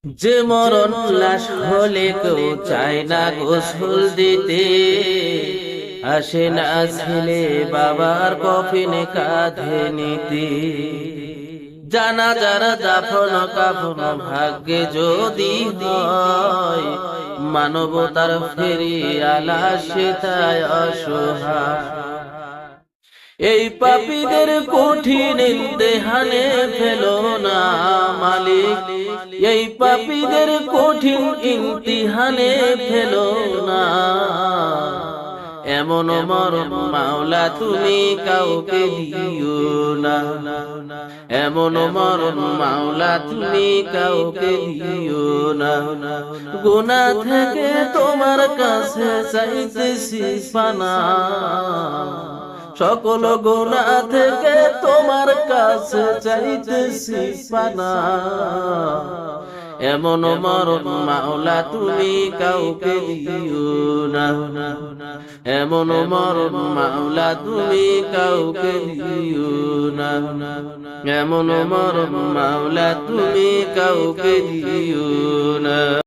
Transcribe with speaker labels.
Speaker 1: যে মরণ লাশ হলে কেউ চায় না গোসল দিতে, আসে না ছেলে বাবার কফিনে কাঁধে নিতে। জানাজার দাফন কাফন ভাগ্যে যদি হয়, মানবতার ফেরিয়ালা সে তাই অসহায়। এই পাপীদের কঠিন ইমতিহানে ফেলো না মালিক, এই পাপীদের কঠিন ইমতিহানে ফেলো না। এমন মরণ মাওলা তুমি কাউকে দিও না, এমন মরণ মাওলা তুমি কাউকে দিও না। গুনাহ থেকে তোমার কাছে চাইতেছি পানা, সকল গুনাহ থেকে তোমার কাছে চাইতেছি পানা। এমন মরণ মাওলা তুমি কাউকে দিও না, এমন মরণ মাওলা তুমি কাউকে দিও না, এমন মরণ মাওলা তুমি কাউকে দিও না।